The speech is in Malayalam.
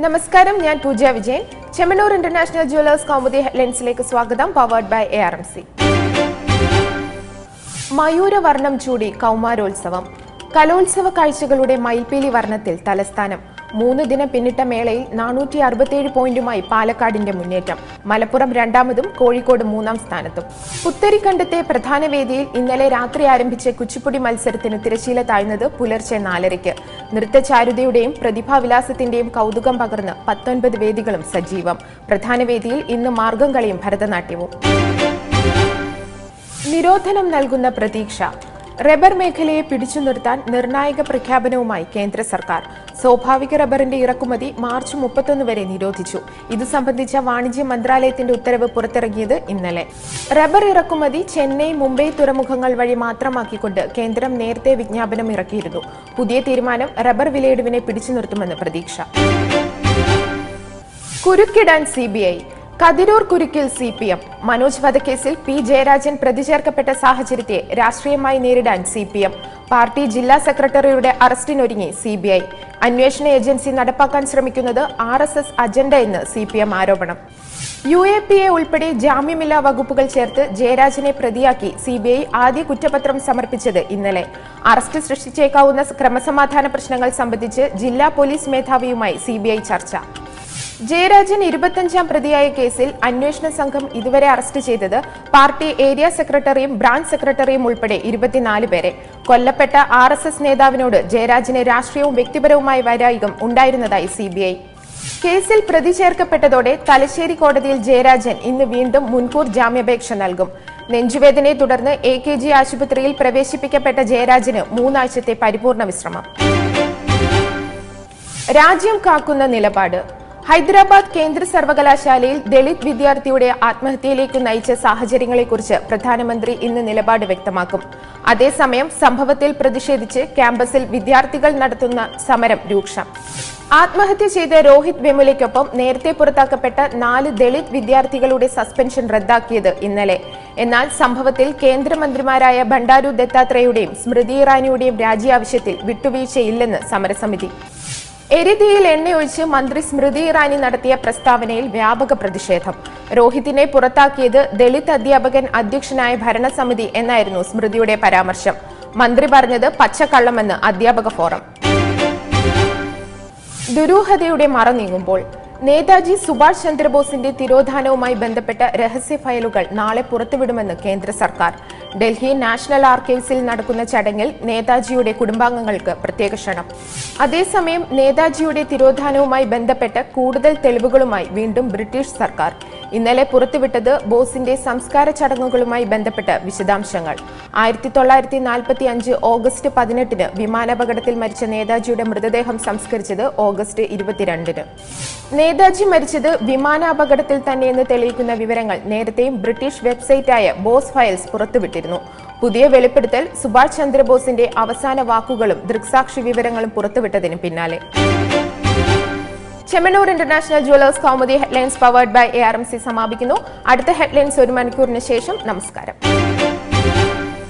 നമസ്കാരം, ഞാൻ പൂജ വിജയൻ. ചെമ്മണ്ണൂർ ഇന്റർനാഷണൽ ജുവലേഴ്സ് കൗമുദി ഹെഡ്ലൈൻസിലേക്ക് സ്വാഗതം. Powered by ARMC. മയൂരവർണം ചൂടി കൗമാരോത്സവം. കലോത്സവ കാഴ്ചകളുടെ മയിൽപീലി വർണ്ണത്തിൽ തലസ്ഥാനം. 3 ദിനം പിന്നിട്ട മേളയിൽ 467 പോയിന്റുമായി പാലക്കാടിന്റെ മുന്നേറ്റം. മലപ്പുറം രണ്ടാമതും കോഴിക്കോട് 3-ാം സ്ഥാനത്തും. പുത്തരിക്കണ്ടത്തെ പ്രധാന വേദിയിൽ ഇന്നലെ രാത്രി ആരംഭിച്ച കുച്ചിപ്പുടി മത്സരത്തിന് തിരശീല താഴ്ന്നത് പുലർച്ചെ 4:30. നൃത്തചാരുതയുടെയും പ്രതിഭാവിലാസത്തിന്റെയും കൗതുകം പകർന്ന് 19 വേദികളും സജീവം. പ്രധാന വേദിയിൽ ഇന്ന് മാർഗം കളിയും ഭരതനാട്യവും. നിരോധനം നൽകുന്ന പ്രതീക്ഷ. റബ്ബർ മേഖലയെ പിടിച്ചു നിർത്താൻ നിർണായക പ്രഖ്യാപനവുമായി കേന്ദ്ര സർക്കാർ. സ്വാഭാവിക റബ്ബറിന്റെ ഇറക്കുമതി മാർച്ച് 31 വരെ നിരോധിച്ചു. ഇതു സംബന്ധിച്ച വാണിജ്യ മന്ത്രാലയത്തിന്റെ ഉത്തരവ് പുറത്തിറങ്ങിയത് ഇന്നലെ. റബ്ബർ ഇറക്കുമതി ചെന്നൈ, മുംബൈ തുറമുഖങ്ങൾ വഴി മാത്രമാക്കിക്കൊണ്ട് കേന്ദ്രം നേരത്തെ വിജ്ഞാപനം ഇറക്കിയിരുന്നു. പുതിയ തീരുമാനം റബ്ബർ വിലയിടിവിനെ പിടിച്ചു നിർത്തുമെന്ന് പ്രതീക്ഷ. കുരുക്കിടാൻ CBI. കതിരൂർ കുരുക്കിൽ CPM. മനോജ് വധക്കേസിൽ P. ജയരാജൻ പ്രതി ചേർക്കപ്പെട്ട സാഹചര്യത്തെ രാഷ്ട്രീയമായി നേരിടാൻ CPM. പാർട്ടി ജില്ലാ സെക്രട്ടറിയുടെ അറസ്റ്റിനൊരുങ്ങി CBI. അന്വേഷണ ഏജൻസി നടപ്പാക്കാൻ ശ്രമിക്കുന്നത് RSS അജണ്ട എന്ന് CPM ആരോപണം. UAPA ഉൾപ്പെടെ ജാമ്യമില്ലാ വകുപ്പുകൾ ചേർത്ത് ജയരാജനെ പ്രതിയാക്കി CBI ആദ്യ കുറ്റപത്രം സമർപ്പിച്ചത് ഇന്നലെ. അറസ്റ്റ് സൃഷ്ടിച്ചേക്കാവുന്ന ക്രമസമാധാന പ്രശ്നങ്ങൾ സംബന്ധിച്ച് ജില്ലാ പോലീസ് മേധാവിയുമായി CBI ചർച്ച. ജയരാജൻ 25-ാം പ്രതിയായ കേസിൽ അന്വേഷണ സംഘം ഇതുവരെ അറസ്റ്റ് ചെയ്തത് പാർട്ടി ഏരിയ സെക്രട്ടറിയും ബ്രാഞ്ച് സെക്രട്ടറിയും ഉൾപ്പെടെ 24 പേരെ. കൊല്ലപ്പെട്ട RSS നേതാവിനോട് ജയരാജന് രാഷ്ട്രീയവും വ്യക്തിപരവുമായ വൈരാഗ്യം ഉണ്ടായിരുന്നതായി CBI. കേസിൽ പ്രതി ചേർക്കപ്പെട്ടതോടെ തലശ്ശേരി കോടതിയിൽ ജയരാജൻ ഇന്ന് വീണ്ടും മുൻകൂർ ജാമ്യാപേക്ഷ നൽകും. നെഞ്ചുവേദനയെ തുടർന്ന് AKG ആശുപത്രിയിൽ പ്രവേശിപ്പിക്കപ്പെട്ട ജയരാജന് 3 ആഴ്ചത്തെ പരിപൂർണ വിശ്രമം. രാജ്യം കാക്കുന്ന നിലപാട്. ഹൈദരാബാദ് കേന്ദ്ര സർവകലാശാലയിൽ ദളിത് വിദ്യാർത്ഥിയുടെ ആത്മഹത്യയിലേക്ക് നയിച്ച സാഹചര്യങ്ങളെക്കുറിച്ച് പ്രധാനമന്ത്രി ഇന്ന് നിലപാട് വ്യക്തമാക്കും. അതേസമയം സംഭവത്തിൽ പ്രതിഷേധിച്ച് ക്യാമ്പസിൽ വിദ്യാർത്ഥികൾ നടത്തുന്ന സമരം രൂക്ഷം. ആത്മഹത്യ ചെയ്ത രോഹിത് വെമുലയ്ക്കൊപ്പം നേരത്തെ പുറത്താക്കപ്പെട്ട 4 ദളിത് വിദ്യാർത്ഥികളുടെ സസ്പെൻഷൻ റദ്ദാക്കിയത് ഇന്നലെ. എന്നാൽ സംഭവത്തിൽ കേന്ദ്രമന്ത്രിമാരായ ബണ്ടാരു ദത്താത്രേയുടെയും സ്മൃതി ഇറാനിയുടെയും രാജി ആവശ്യത്തിൽ വിട്ടുവീഴ്ചയില്ലെന്ന് സമരസമിതി. എരിതീയിൽ എണ്ണയൊഴിച്ച് മന്ത്രി സ്മൃതി ഇറാനി നടത്തിയ പ്രസ്താവനയിൽ വ്യാപക പ്രതിഷേധം. രോഹിതിനെ പുറത്താക്കിയത് ദളിത് അധ്യാപകൻ അധ്യക്ഷനായ ഭരണസമിതി എന്നായിരുന്നു സ്മൃതിയുടെ പരാമർശം. മന്ത്രി പറഞ്ഞത് പച്ചക്കള്ളമെന്ന് അധ്യാപക ഫോറം. ദുരൂഹതയുടെ മറ നീങ്ങുമ്പോൾ. നേതാജി സുഭാഷ് ചന്ദ്രബോസിന്റെ തിരോധാനവുമായി ബന്ധപ്പെട്ട രഹസ്യ ഫയലുകൾ നാളെ പുറത്തുവിടുമെന്ന് കേന്ദ്ര സർക്കാർ. ഡൽഹി നാഷണൽ ആർക്കൈവ്സിൽ നടക്കുന്ന ചടങ്ങിൽ നേതാജിയുടെ കുടുംബാംഗങ്ങൾക്ക് പ്രത്യേക ക്ഷണം. അതേസമയം നേതാജിയുടെ തിരോധാനവുമായി ബന്ധപ്പെട്ട കൂടുതൽ തെളിവുകളുമായി വീണ്ടും ബ്രിട്ടീഷ് സർക്കാർ. ഇന്നലെ പുറത്തുവിട്ടത് ബോസിന്റെ സംസ്കാര ചടങ്ങുകളുമായി ബന്ധപ്പെട്ട വിശദാംശങ്ങൾ. 1945 ഓഗസ്റ്റ് 18-ന് വിമാനാപകടത്തിൽ മരിച്ച നേതാജിയുടെ മൃതദേഹം സംസ്കരിച്ചത് ഓഗസ്റ്റ് 22-ന്. നേതാജി മരിച്ചത് വിമാനാപകടത്തിൽ തന്നെയെന്ന് തെളിയിക്കുന്ന വിവരങ്ങൾ നേരത്തെയും ബ്രിട്ടീഷ് വെബ്സൈറ്റായ ബോസ് ഫയൽസ് പുറത്തുവിട്ടിരുന്നു. പുതിയ വെളിപ്പെടുത്തൽ സുഭാഷ് ചന്ദ്രബോസിന്റെ അവസാന വാക്കുകളും ദൃക്സാക്ഷി വിവരങ്ങളും പുറത്തുവിട്ടതിന് പിന്നാലെ. Chemmanur international jewellers Kaumudi headlines powered by ARMC സമാപിക്കുന്നു. അടുത്ത ഹെഡ്ലൈൻസ് 1 മണിക്കൂറിന് ശേഷം. നമസ്കാരം.